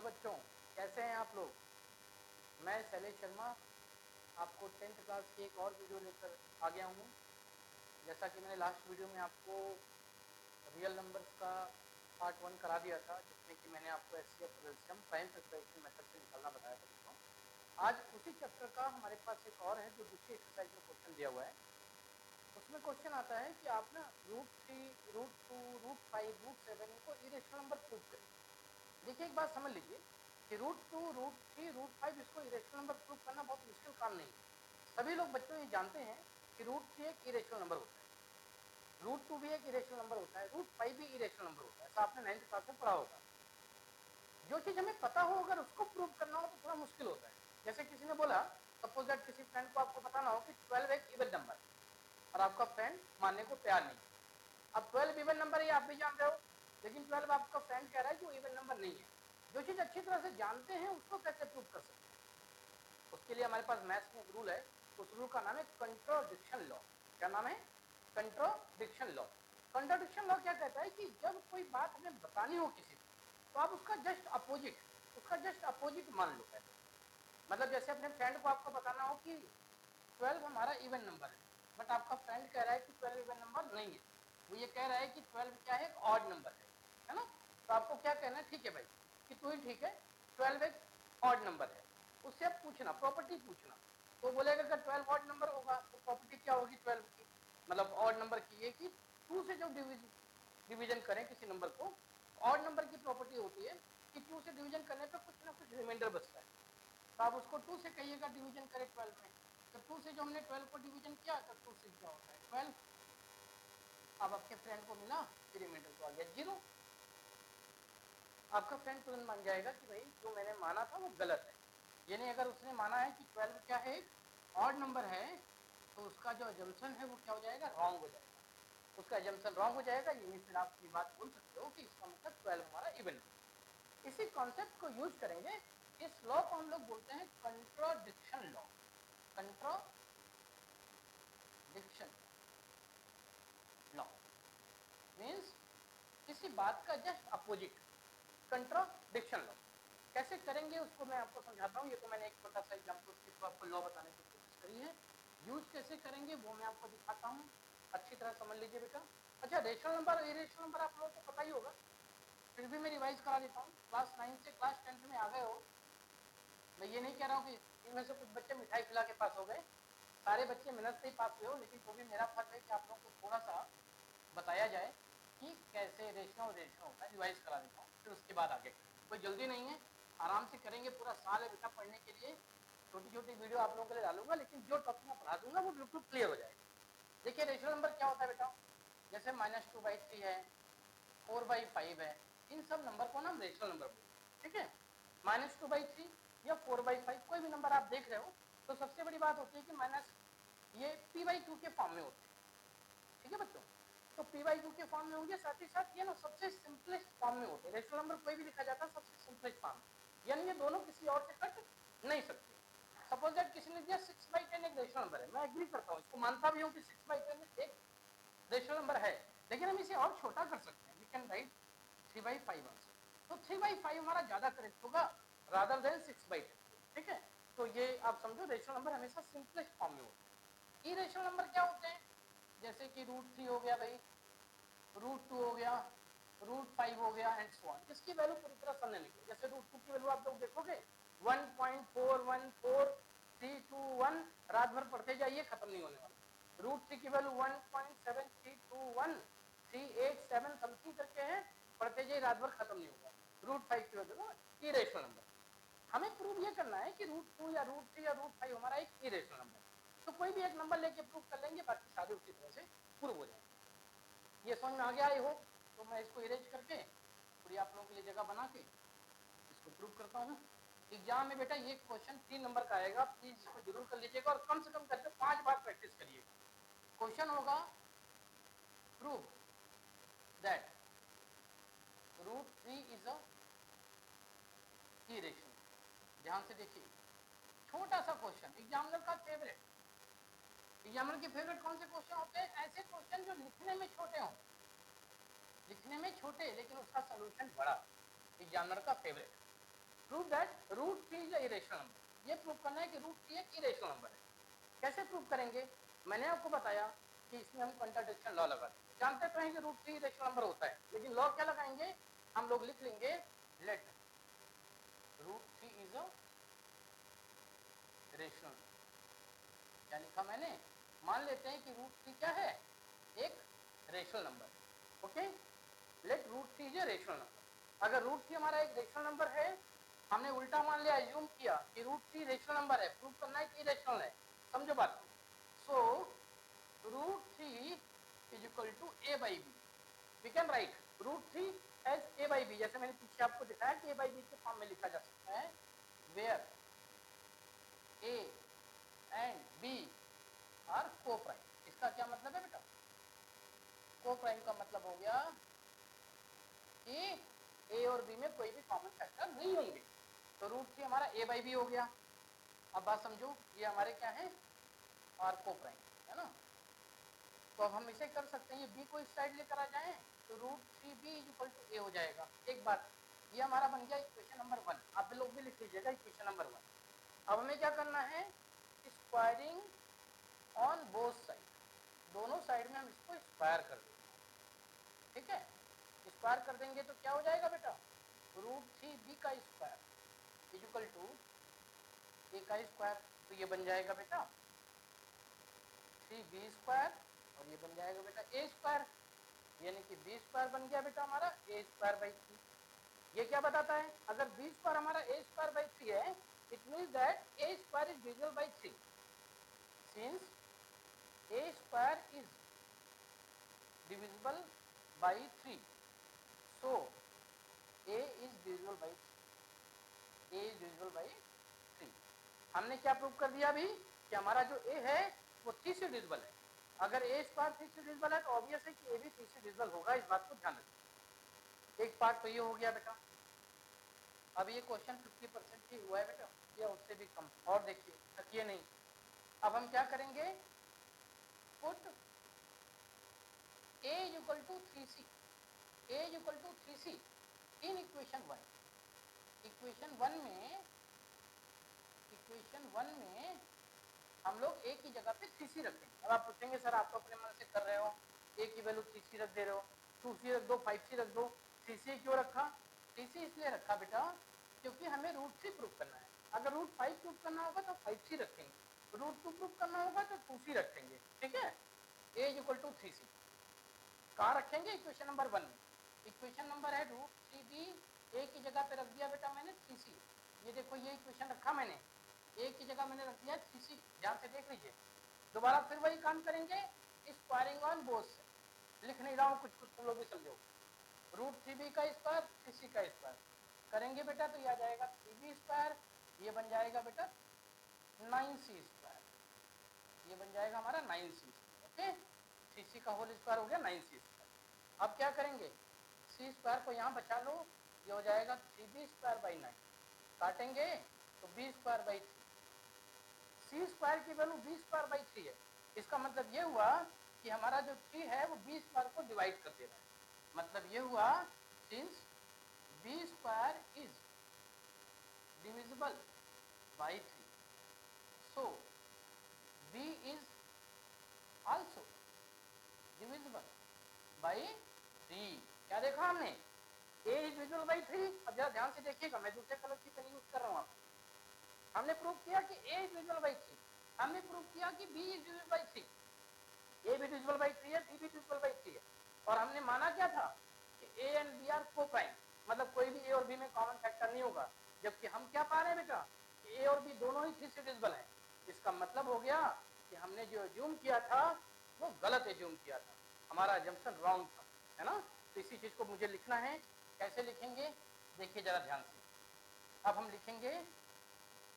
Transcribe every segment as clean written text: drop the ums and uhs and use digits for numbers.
बच्चों, कैसे हैं आप लोग। मैं शैलेश शर्मा आपको 10th क्लास की एक और वीडियो लेकर आ गया हूँ। जैसा कि मैंने लास्ट वीडियो में आपको रियल नंबर्स का पार्ट 1 करा दिया था, जिसमें कि मैंने आपको एचसीएफ कैल्शियम प्राइम फैक्टराइजेशन मेथड से निकालना बताया था बच्चों। आज उसी चैप्टर का हमारे पास एक और है जो दूसरी एक्सरसाइज में क्वेश्चन दिया हुआ है। उसमें क्वेश्चन आता है कि आप ना √3, √2, √5, √7 को इरेशनल नंबर प्रूव करें। देखिए एक बात समझ लीजिए कि √2, √3, √5 इसको इरेशनल नंबर प्रूव करना बहुत मुश्किल काम नहीं है। सभी लोग बच्चों ये जानते हैं कि √3 एक इरेशनल नंबर होता है, √2 भी एक इरेशनल नंबर होता है, √5 भी इरेशनल नंबर होता है। ऐसा आपने 9th क्लास में पढ़ा होगा। जो चीज हमें पता हो अगर उसको प्रूव करना हो तो थोड़ा मुश्किल होता है। जैसे किसी ने बोला, सपोज दैट किसी फ्रेंड को आपको बताना हो कि 12 एक इवन नंबर है और आपका फ्रेंड मानने को तैयार नहीं है। अब 12 इवन नंबर है आप भी जान रहे हो, लेकिन 12 आपका फ्रेंड कह रहा है कि वो इवन नंबर नहीं है। जो चीज अच्छी तरह से जानते हैं उसको कैसे प्रूव कर सकते हैं? उसके लिए हमारे पास मैथ्स में एक रूल है, उस रूल का नाम है कंट्राडिक्शन लॉ। क्या नाम है? Contradiction law. कंट्राडिक्शन लॉ क्या कहता है कि जब कोई बात हमें बतानी हो किसी को, तो आप उसका जस्ट अपोजिट मान लो पहले। मतलब जैसे अपने फ्रेंड को आपको बताना हो कि 12 हमारा इवन नंबर है, बट आपका फ्रेंड कह रहा है कि 12 इवन नंबर नहीं है, वो ये कह रहा है कि 12 क्या है, ऑड नंबर है ना। तो आपको क्या कहना है, ठीक है भाई कि तू ही ठीक है, 12 एक ऑड नंबर है। उससे आप पूछना, प्रॉपर्टी पूछना, तो बोलेगा कि 12 ऑड नंबर होगा तो प्रॉपर्टी क्या होगी 12 की, मतलब ऑड नंबर की, ये कि 2 से जो डिवीजन करें किसी नंबर को, ऑड नंबर की प्रॉपर्टी होती है कि 2 से डिवीजन करने पर कुछ ना कुछ रिमाइंडर बचता है। तो आप उसको 2 से कहिएगा डिवीजन करें 12 में, तो 2 से जो हमने 12 को डिवीजन किया तो 2 से क्या होता है 12। अब आपके फ्रेंड को मिला कि रिमाइंडर तो आ गया 0। आपका फ्रेंड तुरंत मान जाएगा कि भाई जो मैंने माना था वो गलत है। यानी अगर उसने माना है कि 12 क्या है, ऑड नंबर है, तो उसका जो अजम्पशन है वो क्या हो जाएगा, रॉन्ग हो जाएगा। उसका अजम्पशन रॉन्ग हो जाएगा, यानी फिर आप ये बात बोल सकते हो कि इसका मतलब 12 हमारा इवन नंबर। इसी कॉन्सेप्ट को यूज करेंगे, इस लॉ को हम लोग बोलते हैं contradiction law. Contradiction law means किसी बात का जस्ट अपोजिट, कंट्राडिक्शन लॉ। कैसे करेंगे उसको मैं आपको समझाता हूँ। ये तो मैंने एक छोटा सा एग्जांपल के थ्रू आपको लॉ बताने की कोशिश करी है, यूज कैसे करेंगे वो मैं आपको दिखाता हूँ। अच्छी तरह समझ लीजिए बेटा। अच्छा, रेशनल नंबर और इरेशनल नंबर आप लोगों को पता ही होगा, फिर भी मैं रिवाइज करा देता हूँ। क्लास 9 से क्लास 10 में आ गए हो, मैं ये नहीं कह रहा हूँ कि इनमें से कुछ बच्चे मिठाई खिला के पास हो गए, सारे बच्चे मेहनत से ही पास हुए हो, लेकिन तो भी मेरा फर्ज है कि आप लोगों को थोड़ा सा बताया जाए कि कैसे रेशनल होता है। रिवाइज करा देता हूँ, फिर उसके बाद आगे करेंगे। कोई जल्दी नहीं है, आराम से करेंगे। पूरा साल है बेटा पढ़ने के लिए, छोटी छोटी वीडियो आप लोगों के लिए डालूंगा, लेकिन जो टॉपिक मैं पढ़ा दूंगा वो बिल्कुल क्लियर हो जाएगा। देखिए रेशनल नंबर क्या होता है बेटा, जैसे -2/3 है, 4/5 है, इन सब नंबर को ना हम रेशनल नंबर बोलते हैं। ठीक है, -2/3 या 4/5 कोई भी नंबर आप देख रहे हो, तो सबसे बड़ी बात होती है कि माइनस ये p/2 के फॉर्म में होते हैं। ठीक है बच्चों, तो p/2 के फॉर्म में होंगे, साथ ही साथ ये ना सबसे सिंपलेस्ट फॉर्म में होते हैं। रेशनल नंबर कोई भी लिखा जाता है सबसे सिंपलेस्ट फॉर्म में, यानी ये दोनों किसी और से कट नहीं सकते। सपोज दैट किसी ने दिया 6/10 एक रेशनल नंबर है, मैं एग्री करता हूँ, इसको मानता भी हूँ कि 6/10 एक रेशनल नंबर है, लेकिन हम इसे और छोटा कर सकते हैं। वी कैन राइट 3/5 आंसर, तो 3/5 हमारा ज्यादा करेक्ट होगा रादर देन 6/10। ठीक है, तो ये आप समझो रेशनल नंबर हमेशा सिंपलेस्ट फॉर्म में होते हैं। इरेशनल नंबर क्या होते हैं, जैसे कि √3 हो गया भाई, √2 हो गया, √5 हो गया एंड सो ऑन। इसकी वैल्यू पूरी तरह सामने निकले। जैसे √2 की वैल्यू आप लोग देखोगे 1.414321, रात भर पढ़ते जाइए खत्म नहीं होने वाला। √3 की वैल्यू 1.732138 समथिंग करके है, पढ़ते जाइए रात भर खत्म नहीं होगा। √5 की वैल्यू इरेशनल नंबर। हमें प्रूव ये करना है कि √2 या √3 या √5 हमारा एक इरेशनल नंबर है, तो कोई भी एक नंबर लेके प्रूव कर लेंगे, बाकी सारे उसी तरह से प्रूव हो जाएंगे। ये समझ में आ गया आई होप। तो मैं इसको इरेज करके पूरी आप लोगों के लिए जगह बना के इसको प्रूव करता हूँ। एग्जाम में बेटा ये क्वेश्चन 3 नंबर का आएगा, प्लीज इसको जरूर कर लीजिएगा और कम से कम करके 5 बार प्रैक्टिस करिएगा। क्वेश्चन होगा prove that √3 is a irrational. ध्यान से देखिए, छोटा सा क्वेश्चन, एग्जामिनर का फेवरेट। एग्जामिनर के फेवरेट कौन से क्वेश्चन होते हैं, ऐसे क्वेश्चन जो लिखने में छोटे हों, लिखने में छोटे लेकिन उसका सोल्यूशन बड़ा, एग्जामिनर का favourite. Prove that root 3 is irrational number. ये प्रूव करना है कि रूट 3 एक इरेशनल नंबर है। कैसे प्रूव करेंगे? मैंने आपको बताया कि इसमें हम कॉन्ट्राडिक्शन लॉ लगाते हैं। जानते तो हैं कि रूट 3 इरेशनल नंबर होता है, लेकिन लॉ क्या लगाएंगे? हम लोग लिख लेंगे let root 3 is a rational. क्या लिखा मैंने? मान लेते हैं कि रूट 3 क्या है? एक rational number. Okay, let root 3 is a rational number. अगर रूट 3 हमारा एक रेशनल नंबर है, हमने उल्टा मान लिया, अज्यूम किया कि रूट 3 रेशनल नंबर है, प्रूव करना है कि इरेशनल है। समझो बात को। So root 3 is equal to a by b। We can write root 3 as a by b, जैसे मैंने पीछे आपको दिखाया कि a by b के फॉर्म में लिखा जा सकता है, where a and b are coprime. इसका क्या मतलब है बेटा? को प्राइम का मतलब हो गया कि a और b में कोई भी कॉमन फैक्टर नहीं होंगे। तो रूट 3 हमारा a by b हो गया। अब बात समझो, ये हमारे क्या है? आर को प्राइम है ना। तो अब हम इसे कर सकते हैं, ये b को इस साइड लेकर आ जाएं तो root 3b is equal to a हो जाएगा। एक बात, ये हमारा बन गया इक्वेशन नंबर 1। आप लोग भी लिख लीजिएगा इक्वेशन नंबर 1। अब हमें क्या करना है? स्क्वायरिंग ऑन बोथ साइड, दोनों साइड में हम इसको स्क्वायर कर देंगे। ठीक है, स्क्वायर कर देंगे तो क्या हो जाएगा बेटा? रूट 3b का square is equal to a का स्क्वायर। तो ये बन जाएगा बेटा 3b स्क्वायर, और ये बन जाएगा बेटा a स्क्वायर, यानी कि b स्क्वायर बन गया बेटा हमारा a स्क्वायर बाई 3। ये क्या बताता है? अगर b स्क्वायर हमारा a स्क्वायर बाई 3 है, it means that a square is divisible by 3। Since a square is divisible by 3, so a is divisible by 3। a is divisible by 3। हमने क्या prove कर दिया अभी? कि हमारा जो a है वो 3 से डिविजिबल है। अगर a स्क्वायर 3 से डिविजिबल है तो ऑब्वियस है कि a भी 3 से डिविजिबल होगा। इस बात को ध्यान रखिए। एक पार्ट तो ये हो गया बेटा। अब ये क्वेश्चन 50% ही हुआ है बेटा, या उससे भी कम। और देखिए, थकिए नहीं। अब हम क्या करेंगे? Put a is equal to 3c, a is equal to 3c in equation 1। Equation 1 में हम लोग a की जगह पे 3c रखेंगे। अब आप पूछेंगे सर आप तो अपने मन से कर रहे हो, a की वैल्यू 3c रख दे रहे हो, 2c रख दो, 5c रख दो। 3c क्यों रखा? 3c इसलिए रखा बेटा क्योंकि हमें रूट 3 प्रूव करना है। अगर रूट 5 प्रूव करना होगा तो 5c रखेंगे, रूट 2 प्रूव करना होगा तो 2c रखेंगे। ठीक है, a is equal to 3c कहाँ रखेंगे? इक्वेशन नंबर 1 में। इक्वेशन नंबर है रूट 3b, a की जगह पे रख दिया बेटा मैंने 3c। ये देखो, ये इक्वेशन रखा मैंने, a की जगह मैंने रख दिया 3c। ध्यान से देख लीजिए। दोबारा फिर वही काम करेंगे, स्क्वायरिंग ऑन बोथ साइड। लिख नहीं रहा हूँ, कुछ कुछ तुम लोग भी समझो। रूट 3b का स्क्वायर 3c का स्क्वायर करेंगे बेटा तो ये आ जाएगा 3b स्क्वायर, ये बन जाएगा बेटा 9c स्क्वायर, ये बन जाएगा हमारा 9c। ओके, 3c का होल स्क्वायर हो गया 9c स्क्वायर। अब क्या करेंगे? c स्क्वायर को यहाँ बचा लो, ये हो जाएगा 3b स्क्वायर बाई 9। काटेंगे तो b square by 3। c square की वैल्यू b स्क्वायर बाई 3 है। इसका मतलब ये हुआ कि हमारा जो 3 है वो b स्क्वायर को डिवाइड कर दे रहा है। मतलब ये हुआ since b square is divisible by 3, so b is also divisible by 3। क्या देखा हमने? a is divisible by 3। अब जरा ध्यान से देखिएगा, मैं दूसरे कलर की पेन यूज कर रहा हूँ। हमने प्रूव किया कि a इज डिविजिबल बाई 3, हमने प्रूव किया कि b is divisible by 3। a भी डिविजिबल बाई 3 है, b भी डिविजिबल बाई 3 है। और हमने माना क्या था कि a एंड b आर को प्राइम, मतलब कोई भी a और b में कॉमन फैक्टर नहीं होगा। जबकि हम क्या पा रहे हैं बेटा कि a और b दोनों ही 3 से डिविजिबल हैं। इसका मतलब हो गया कि हमने जो अज्यूम किया था वो गलत अज्यूम किया था, हमारा अजम्पशन रॉन्ग था, है ना। तो इसी चीज को मुझे लिखना है। कैसे लिखेंगे? देखिए जरा ध्यान से। अब हम लिखेंगे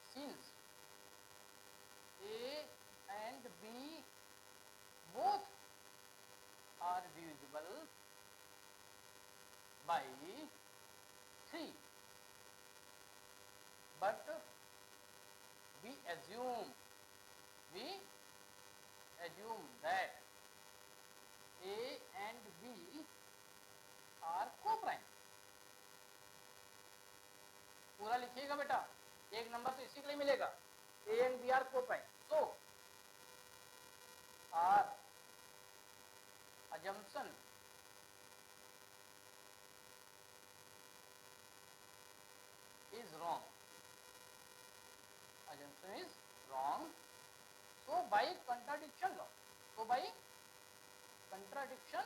since a and b both are divisible by 3, but we assume that a and b are co-prime। पूरा वाला लिखिएगा बेटा, एक नंबर तो इसी के लिए मिलेगा, A and B are coprime. So our assumption is wrong, assumption is wrong. So by contradiction law, so by contradiction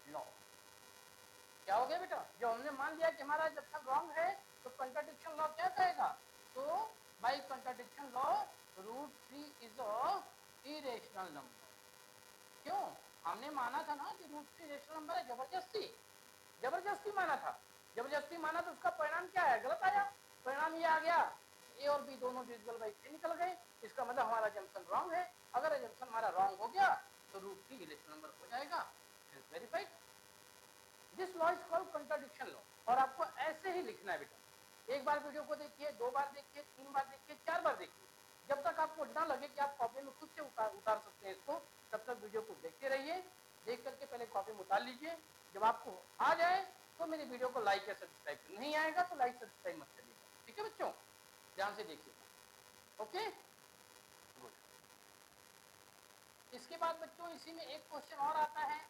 law क्या हो गया बेटा, जो हमने मान लिया कि हमारा assumption wrong है, तो contradiction law क्या कहेगा? So by contradiction law √3 is a irrational number. क्यों? हमने माना था ना कि √3 रेशनल नंबर है, जबरदस्ती माना था, जबरदस्ती माना तो उसका परिणाम क्या है? गलत आया। परिणाम ये आ गया, ए और बी दोनों डिविजिबल बाई 3 निकल गए, इसका मतलब हमारा असम्पशन रॉन्ग है। अगर असम्पशन हमारा रॉन्ग हो गया तो √3 रेशनल नंबर हो जाएगा, verified. This law is called contradiction law, और आपको ऐसे ही लिखना है बेटा। एक बार वीडियो को देखिए, 2 बार देखिए, 3 बार देखिए, 4 बार देखिए, जब तक आपको ना लगे कि आप कॉपी में खुद से उतार सकते हैं इसको, तब तक वीडियो को देखते रहिए। देख करके पहले कॉपी में उतार लीजिए, जब आपको आ जाए तो मेरी वीडियो को लाइक या सब्सक्राइब, नहीं आएगा तो लाइक सब्सक्राइब मत करिएगा, ठीक है बच्चों, ध्यान से देखिएगा। Okay good. इसके बाद बच्चों इसी में एक क्वेश्चन और आता है,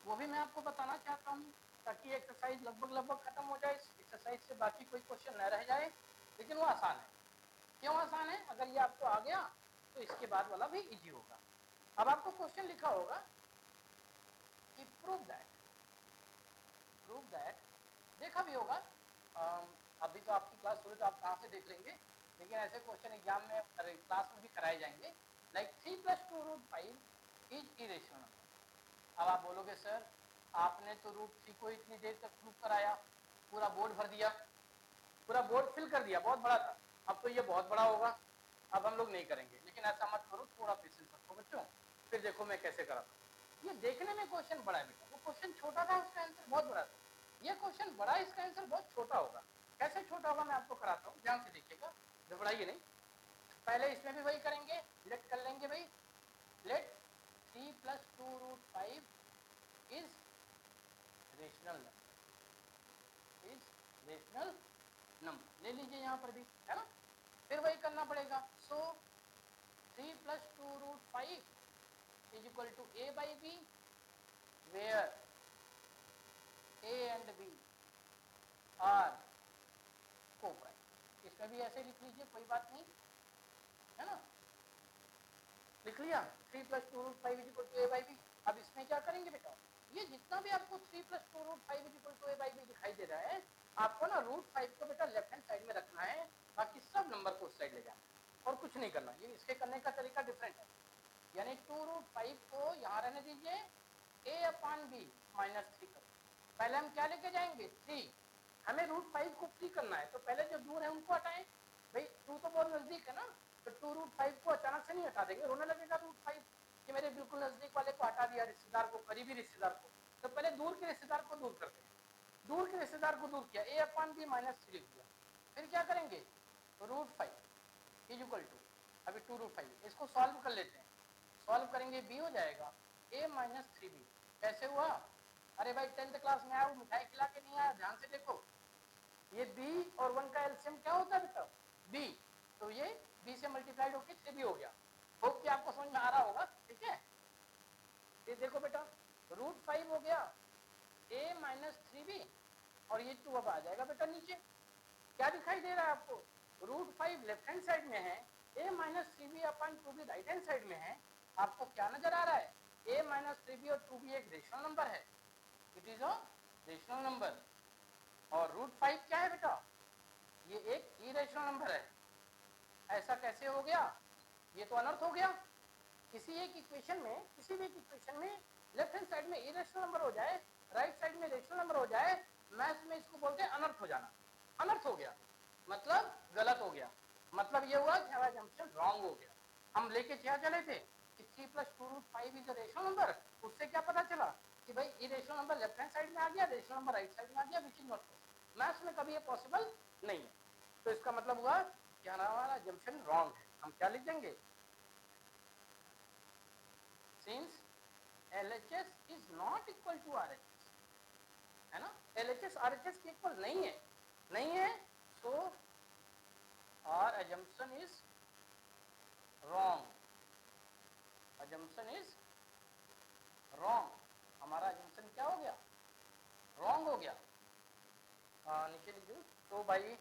वो भी मैं आपको बताना चाहता हूँ, ताकि एक्सरसाइज लगभग खत्म हो जाए, एक्सरसाइज से बाकी कोई क्वेश्चन न रह जाए, लेकिन वो आसान है। क्यों आसान है? अगर ये आपको आ गया तो इसके बाद वाला भी इजी होगा। अब आपको क्वेश्चन लिखा होगा कि प्रूव दैट, देखा भी होगा, अभी तो आपकी क्लास शुरू, तो आप कहाँ से देख लेंगे, लेकिन ऐसे क्वेश्चन एग्जाम में क्लास में भी कराए जाएंगे, लाइक 3 + 2√5 इज इरेशनल नंबर। अब आप बोलोगे सर आपने तो √3 को इतनी देर तक प्रूव कराया, पूरा बोर्ड भर दिया, पूरा बोर्ड फिल कर दिया, बहुत बड़ा था, अब तो ये बहुत बड़ा होगा, अब हम लोग नहीं करेंगे। लेकिन ऐसा मत करो, थोड़ा पेशेंस रखो बच्चों, फिर देखो मैं कैसे कराता हूँ। ये देखने में क्वेश्चन बड़ा है बेटा, वो क्वेश्चन छोटा था, उसका आंसर बहुत बड़ा था, ये क्वेश्चन बड़ा है, इसका आंसर बहुत छोटा होगा। कैसे छोटा होगा मैं आपको कराता हूँ, ध्यान से देखिएगा, घबराइए नहीं। पहले इसमें भी वही करेंगे, लेट कर लेंगे भाई, लेट 3 + 2√5 इज रेशनल नंबर, ले लीजिए यहाँ पर भी, है ना, फिर वही करना पड़ेगा। So 3 + 2√5 is equal to a/b, where a and b are coprime. इसमें भी ऐसे लिख लीजिए, कोई बात नहीं, है ना, लिख लिया 3 + 2√5 इज इक्वल टू a/b। अब इसमें क्या करेंगे बेटा, ये जितना भी आपको 3 + 2√5 इज इक्वल टू a/b दिखाई दे रहा है, आपको ना √5 को बेटा लेफ्ट हैंड साइड में रखना है, बाकी सब नंबर को उस साइड ले जाना और कुछ नहीं करना। ये इसके करने का तरीका डिफरेंट है, यानी 2√5 को यहाँ रहने दीजिए, a/b -3 करो। पहले हम क्या लेके जाएंगे, 3, हमें √5 को फ्री करना है, तो पहले जो दूर है उनको हटाएं, भाई 2 तो बहुत नजदीक है ना, तो 2√5 को अचानक से नहीं हटा देंगे, रोने लगेगा √5 कि मेरे बिल्कुल नजदीक वाले को हटा दिया, रिश्तेदार को, करीबी रिश्तेदार को। तो पहले दूर के रिश्तेदार को दूर करते हैं, दूर के रिश्तेदार को दूर किया, a/b -3 लिख दिया। फिर क्या करेंगे, √5 इज इक्वल टू, अभी 2√5, इसको सॉल्व कर लेते हैं, सॉल्व करेंगे b हो जाएगा a -3b। कैसे हुआ? अरे भाई 10th क्लास में आया, मिठाई खिला के नहीं आया, ध्यान से देखो, ये b और 1 का एलसीएम क्या होता है बेटा, b, तो ये b से मल्टीप्लाइड होकर 3b हो गया। होप कि आपको समझ में आ रहा होगा, ठीक है। ये देखो बेटा, √5 हो गया a -3b, और ये 2 अब आ जाएगा बेटा नीचे। क्या दिखाई दे रहा है आपको, √5 लेफ्ट हैंड साइड में है, a -3b/2b right hand side में है। आपको क्या नजर आ रहा है, a -3b और 2b एक रेशनल नंबर है, it is a rational number, और √5 क्या है बेटा, ये एक इरेशनल नंबर है। ऐसा कैसे हो गया, ये तो अनर्थ हो गया। किसी एक इक्वेशन में, किसी भी इक्वेशन में लेफ्ट हैंड साइड में इरेशनल नंबर हो जाए, राइट साइड में रेशनल नंबर हो जाए, मैथ्स में इसको बोलते हैं अनर्थ हो जाना। अनर्थ हो गया मतलब गलत हो गया, मतलब ये हुआ कि हमारा असम्पशन रॉन्ग हो गया। हम लेके क्या चले थे कि 3 + 2√5 इज अ रेशनल नंबर, उससे क्या पता चला कि भाई irrational number left hand side में आ गया, रेशनल नंबर राइट साइड में आ गया, which is not possible. Maths में कभी ये पॉसिबल नहीं है। तो इसका मतलब हुआ कि हमारा असम्पशन रॉन्ग है। हम क्या लिख देंगे, since LHS is not equal to RHS, है ना, LHS RHS के इक्वल नहीं है, नहीं है, so our assumption is wrong, assumption is wrong, हमारा assumption क्या हो गया, wrong हो गया। नीचे लिखिए, तो भाई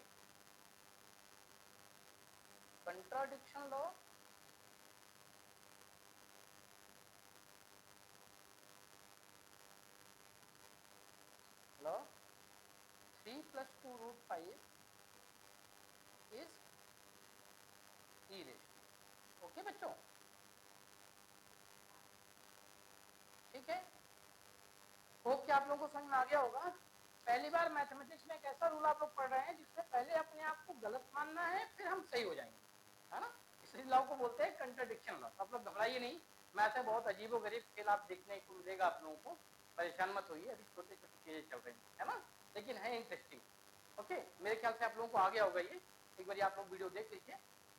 contradiction law law 3 + 2√5 is E ratio. Okay बच्चों, ठीक है, होप कि आप लोगों को समझ में आ गया होगा। पहली बार मैथमेटिक्स में एक ऐसा रूल आप लोग पढ़ रहे हैं जिससे पहले अपने आप को गलत मानना है, फिर हम सही हो जाएंगे, है ना। इस लॉ को बोलते हैं कंट्राडिक्शन लॉ। आप लोग घबराइए नहीं, मैथ में बहुत अजीबो गरीब खेल आप देखने को मिलेगा आप लोगों को, परेशान मत होइए, अभी छोटे छोटे चीजें चल रही है ना, लेकिन है इंटरेस्टिंग। ओके, मेरे ख्याल से आप लोगों को आ गया होगा ये, एक बार आप लोग वीडियो देख लीजिए।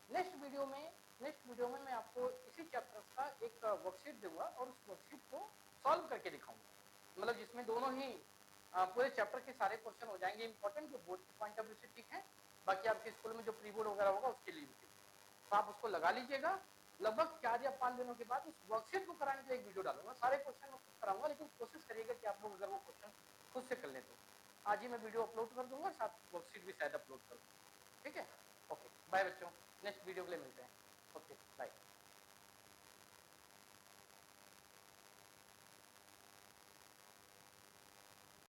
नेक्स्ट वीडियो में मैं आपको इसी चैप्टर का एक वर्कशीट दूंगा और उस वर्कशीट को सॉल्व करके दिखाऊंगा, मतलब जिसमें दोनों ही पूरे चैप्टर के सारे क्वेश्चन हो जाएंगे इंपॉर्टेंट, जो बोर्ड के पॉइंट ऑफ व्यू से ठीक है, बाकी आपके स्कूल में जो प्री बोर्ड वगैरह होगा उसके लिए भी ठीक, तो आप उसको लगा लीजिएगा। लगभग 4 या 5 दिनों के बाद उस वर्कशीट को कराने के लिए एक वीडियो डालूंगा, सारे क्वेश्चन मैं खुद कराऊंगा, लेकिन कोशिश करिएगा कि आप लोग अगर वो क्वेश्चन खुद से कर लें तो आज ही मैं वीडियो अपलोड कर दूंगा, साथ वर्कशीट भी शायद अपलोड कर दूंगा, ठीक है। ओके बाय बच्चों, नेक्स्ट वीडियो के लिए मिलते हैं, ओके बाय।